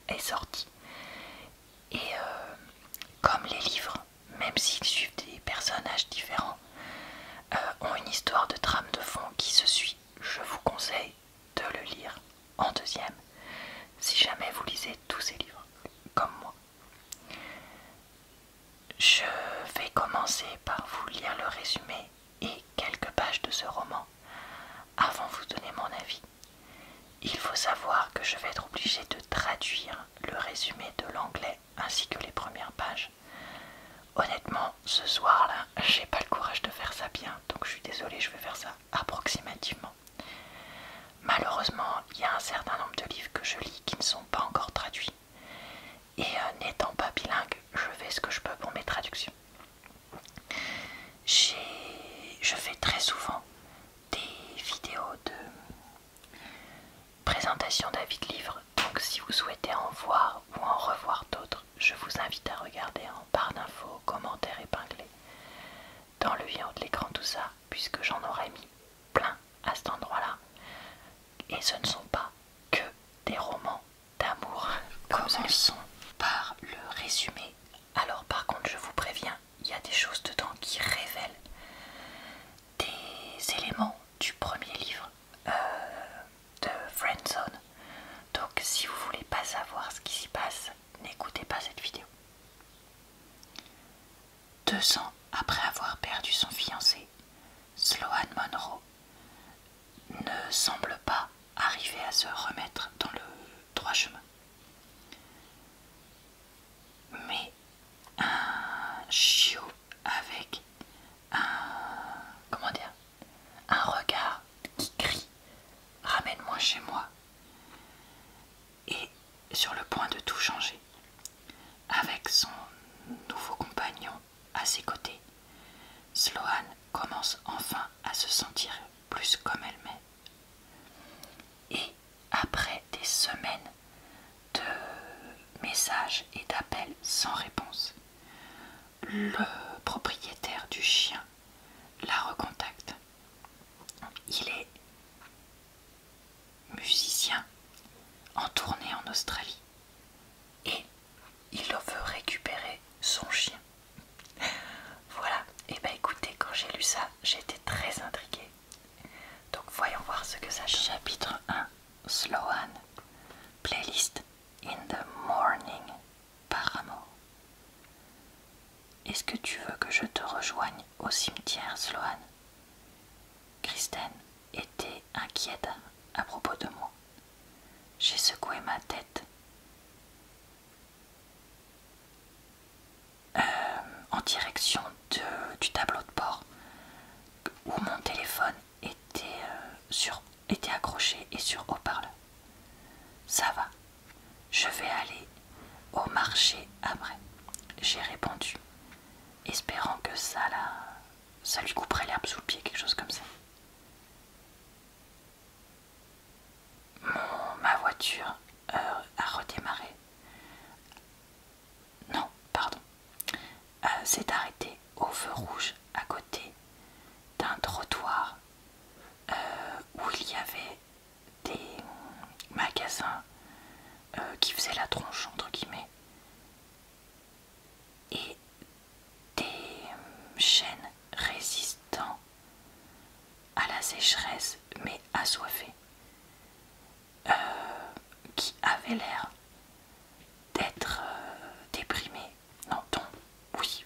est sorti. Et comme les livres, même s'ils suivent des personnages différents, ont une histoire de trame de fond qui se suit, je vous conseille de le lire en deuxième, si jamais vous lisez tous ces livres, comme moi. Je vais commencer par vous lire le résumé et quelques pages de ce roman avant de vous donner mon avis. Il faut savoir que je vais être obligée de traduire le résumé de l'anglais ainsi que les premières pages. Honnêtement, ce soir-là, j'ai pas le courage de faire ça bien, donc je suis désolée, je vais faire ça approximativement. Malheureusement, il y a un certain nombre de livres que je lis qui ne sont pas encore traduits. Et n'étant pas bilingue, je fais ce que je peux pour mes traductions. Je fais très souvent des vidéos de présentation d'avis de livres, donc si vous souhaitez en voir ou en revoir d'autres, je vous invite à regarder en barre d'infos, commentaires épinglés, dans le lien de l'écran, tout ça, puisque j'en aurais mis plein à cet endroit-là. Et ce ne sont pas que des romans d'amour. Commençons par le résumé. Alors par contre, je vous préviens, il y a des choses dedans qui révèlent des éléments du premier livre de Friendzone. Donc si vous voulez pas savoir ce qui s'y passe, n'écoutez pas cette vidéo. 2 ans après avoir perdu son fiancé, Sloane Monroe ne semble pas arriver à se remettre dans le droit chemin. Mais un chiot avec un regard qui crie « Ramène-moi chez moi » est sur le point de tout changer. Avec son nouveau compagnon à ses côtés, Sloane commence enfin à se sentir plus comme elle-même. Et après des semaines de messages et d'appels sans réponse, le propriétaire du chien la recontacte. Il est musicien en tournée en Australie et il veut récupérer son chien. Voilà, et bah écoutez, quand j'ai lu ça, j'étais très intriguée. Donc voyons voir ce que ça donne. Chapitre 1, Sloane, playlist In the Morning par amour. Est-ce que tu veux que je te rejoigne au cimetière, Sloane? Kristen était inquiète à propos de moi. J'ai secoué ma tête en direction du tableau de bord où mon téléphone était accroché et sur haut-parleur. Ça va, je vais aller au marché après. J'ai répondu, espérant que ça lui couperait l'herbe sous le pied, quelque chose comme ça. Ma voiture a redémarré. Non, pardon. S'est arrêtée au feu rouge à côté d'un trottoir où il y avait des magasins qui faisaient la tronche entre guillemets et des chênes résistants à la sécheresse mais assoiffés qui avaient l'air d'être déprimés. Non, oui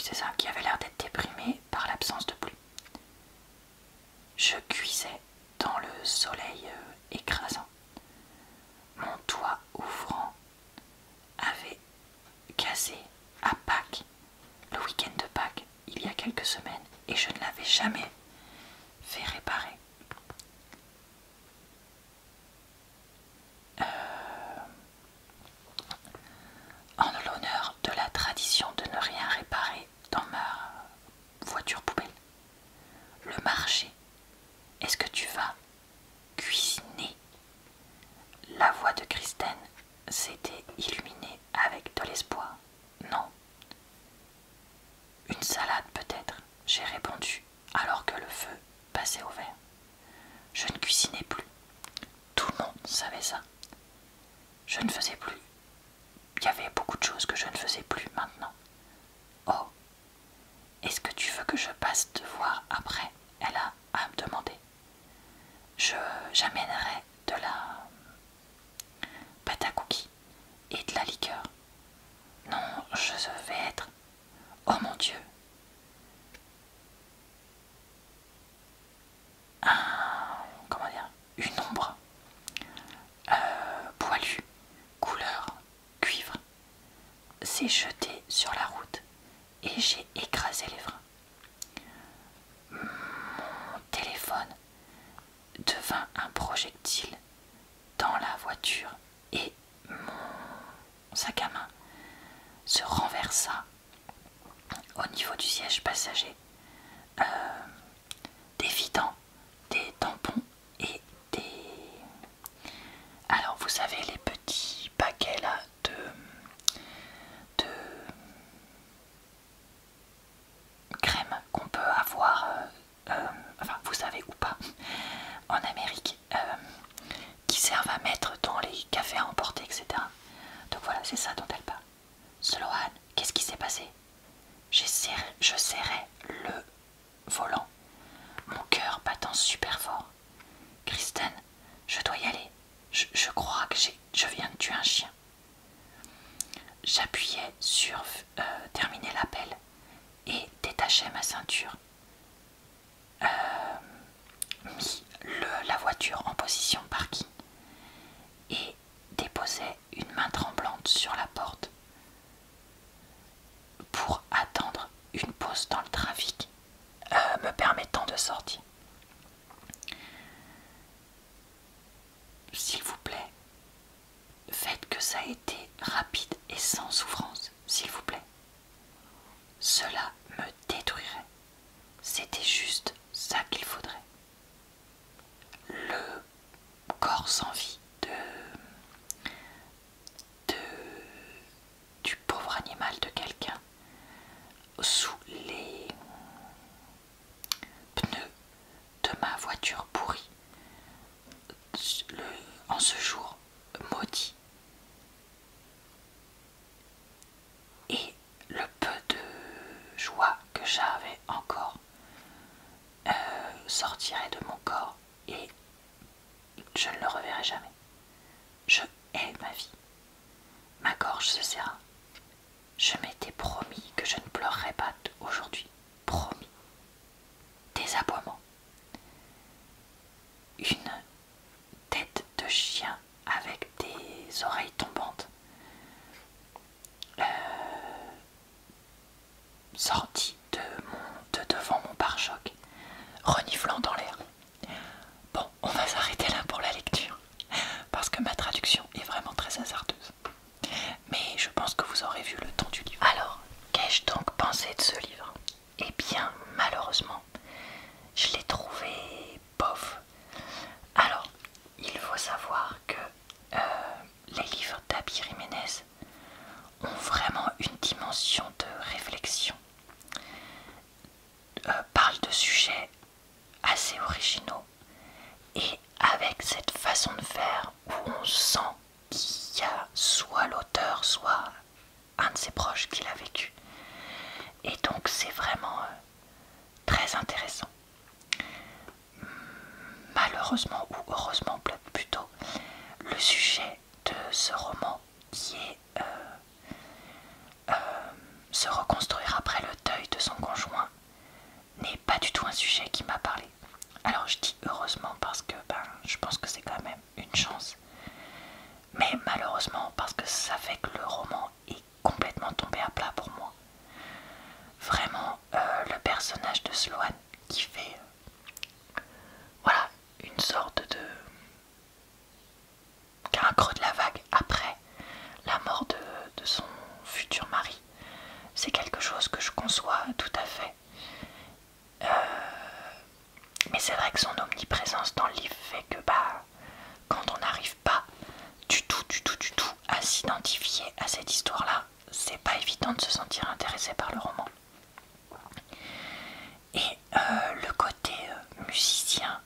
c'est ça, qui avait l'air d'être déprimés par l'absence de pluie. Je cuisais dans le soleil écrasant. Mon toit ouvrant avait cassé à Pâques, le week-end de Pâques, il y a quelques semaines, et je ne l'avais jamais fait réparer. En l'honneur de la tradition de ne rien réparer dans ma voiture poubelle. Le marché. Est-ce que tu vas cuisiner? La voix de Kristen s'était illuminée avec de l'espoir. Non. Une salade peut-être, j'ai répondu alors que le feu passait au vert. Je ne cuisinais je ne faisais plus. Il y avait beaucoup de choses que je ne faisais plus maintenant. Oh, est-ce que tu veux que je passe te voir après? Elle a à me demander. J'amènerai de la pâte à cookies et de la liqueur. Non, je vais être... Oh mon Dieu! Comment dire? Une ombre poilue, couleur cuivre, s'est jetée sur la route et j'ai écrasé les freins. Mon téléphone devint un projectile dans la voiture et mon sac à main se renversa au niveau du siège passager, dévidant des tampons et des... Alors vous savez les petits paquets là de crème qu'on peut avoir, enfin vous savez ou pas, en Amérique, qui servent à mettre dans les cafés à emporter, etc. Donc voilà, c'est ça dont elle parle. Sloan, qu'est-ce qui s'est passé? Je serrais le volant, mon cœur battant super fort. Kristen, je dois y aller. Je crois que je viens de tuer un chien. J'appuyais sur terminer l'appel et détachais ma ceinture. Mis la voiture en position parking et déposais une main tremblante sur la porte pour attendre une pause dans le trafic me permettant de sortir. S'il vous plaît, faites que ça ait été rapide et sans souffrance, s'il vous plaît. Cela me détruirait. C'était juste ça qu'il faudrait. Le corps sans vie du pauvre animal de quelqu'un sous les pneus de ma voiture pourrie en ce jour maudit. Et le peu de joie que j'avais encore sortirait de mon corps et je ne le reverrai jamais. Je hais ma vie. Ma gorge se serra. Je m'étais promis que je ne pleurerais pas aujourd'hui. Promis. Des aboiements. Une tête de chien avec des oreilles tombantes. Sortie de devant mon pare-choc, reniflant dans l'air. Bon, on va s'arrêter là pour la lecture, parce que ma traduction est vraiment très hasardeuse. Mais je pense que vous aurez vu le ton du livre. Alors, qu'ai-je donc pensé de ce livre? Eh bien, malheureusement, je l'ai trouvé bof. Alors, il faut savoir que les livres d'Abby Jiménez ont vraiment une dimension de réflexion, parlent de sujets assez originaux et avec cette façon de faire où on sent qu'il y a soit l'auteur, soit un de ses proches qui l'a vécu. Et donc c'est vraiment très intéressant. Malheureusement ou heureusement plutôt, le sujet de ce roman qui est se reconstruire après le deuil de son conjoint n'est pas du tout un sujet qui m'a parlé. Alors je dis heureusement parce que je pense que c'est quand même une chance. Mais malheureusement parce que ça fait que le roman est complètement tombé à plat pour moi. Vraiment, le personnage de Sloan qui fait voilà, une sorte de... qui a un creux de la vague après la mort de son futur mari. C'est quelque chose que je conçois tout à fait. Mais c'est vrai que son omniprésence dans le livre fait que quand on n'arrive pas du tout à s'identifier à cette histoire-là, c'est pas évident de se sentir intéressé par le roman. Et le côté musicien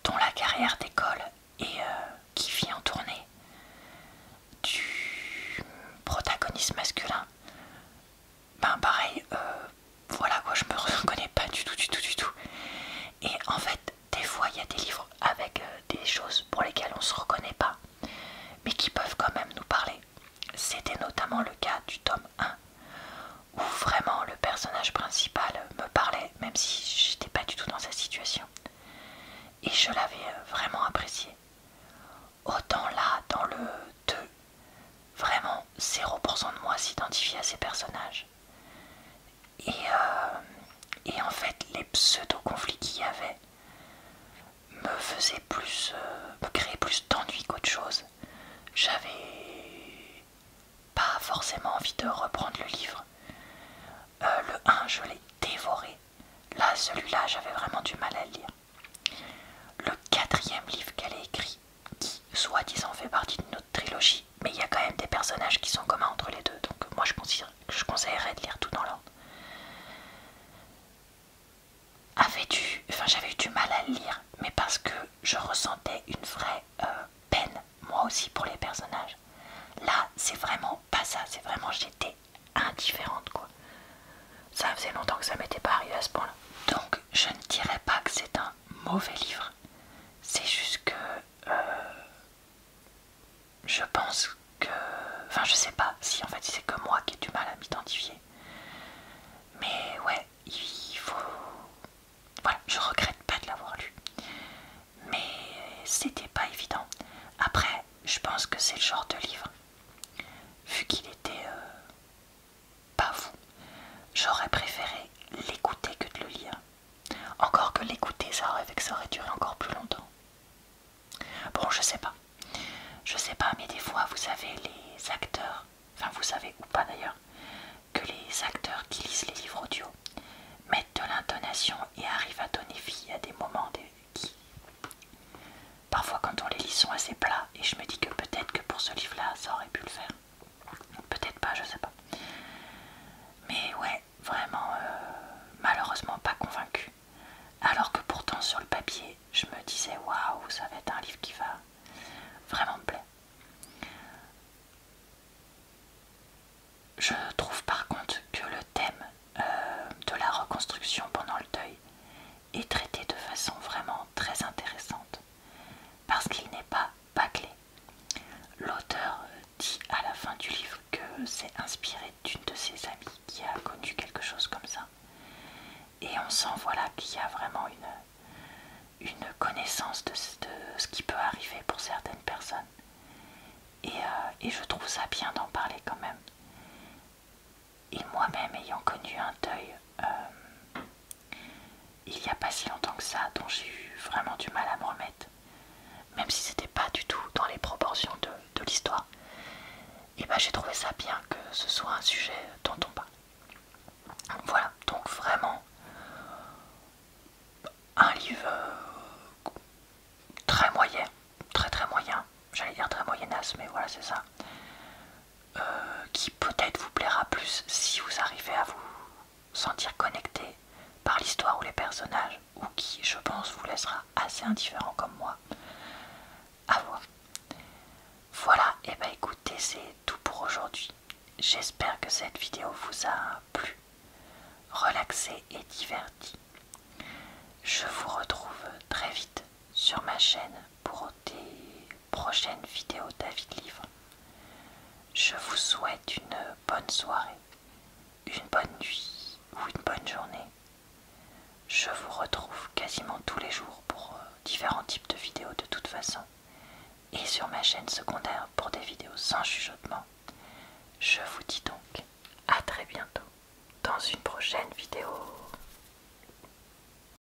dont la carrière d'école et qui vit en tournée faisait plus, me créait plus d'ennui qu'autre chose. J'avais pas forcément envie de reprendre le livre. Le 1, je l'ai dévoré. Là, celui-là, j'avais vraiment du mal à le lire. Le 4e livre qu'elle a écrit, qui soi-disant fait partie d'une autre trilogie, mais il y a quand même des personnages qui sont communs entre les deux, donc moi je conseillerais de lire tout dans l'ordre. J'avais eu du mal à le lire, mais parce que je ressentais une vraie peine, moi aussi, pour les personnages. Là, c'est vraiment pas ça, c'est vraiment j'étais indifférente, quoi. Ça faisait longtemps que ça m'était pas arrivé à ce point-là. Donc, je ne dirais pas que c'est un mauvais livre. C'est juste que je pense que... Enfin, je sais pas si en fait c'est que moi qui ai du mal à m'identifier. Mais ouais, il faut... Voilà, je regrette pas de l'avoir lu. Mais c'était pas évident. Après, je pense que c'est le genre de livre, vu qu'il était pas fou, j'aurais préféré l'écouter que de le lire. Encore que l'écouter, ça aurait duré encore plus longtemps. Bon, je sais pas. Je sais pas, mais des fois, vous savez, les acteurs, enfin vous savez ou pas d'ailleurs, que les acteurs qui lisent les livres audio mettent de l'intonation et arrivent à donner vie à des moments qui, parfois quand on les lit, sont assez plats. Et je me dis que peut-être que pour ce livre-là, ça aurait pu le faire. Peut-être pas, je sais pas. Mais ouais, vraiment, malheureusement pas convaincu. Alors que pourtant sur le papier, je me disais waouh, ça va être un livre qui va vraiment me plaire. Je trouve par contre que le thème de la reconstruction pendant le deuil est traité de façon vraiment très intéressante parce qu'il n'est pas bâclé. L'auteur dit à la fin du livre que c'est inspiré d'une de ses amies qui a connu quelque chose comme ça. Et on sent voilà qu'il y a vraiment une connaissance de ce qui peut arriver pour certaines personnes. Et je trouve ça bien d'en parler quand même. Et moi-même ayant connu un deuil il n'y a pas si longtemps que ça, dont j'ai eu vraiment du mal à me remettre, même si c'était pas du tout dans les proportions de l'histoire, et ben j'ai trouvé ça bien que ce soit un sujet dont on parle. Voilà, donc vraiment un livre très moyen, très moyen, j'allais dire très moyennasse, mais voilà c'est ça, qui peut-être vous plaira plus si vous arrivez à vous sentir connecté par l'histoire ou les personnages, ou qui je pense vous laissera assez indifférent comme moi. À voir. Voilà, et bah écoutez, c'est tout pour aujourd'hui. J'espère que cette vidéo vous a plu, relaxé et diverti. Je vous retrouve très vite sur ma chaîne pour des prochaines vidéos d'avis de livres. Je vous souhaite une bonne soirée, une bonne nuit ou une bonne journée. Je vous retrouve quasiment tous les jours pour différents types de vidéos de toute façon. Et sur ma chaîne secondaire pour des vidéos sans chuchotement. Je vous dis donc à très bientôt dans une prochaine vidéo.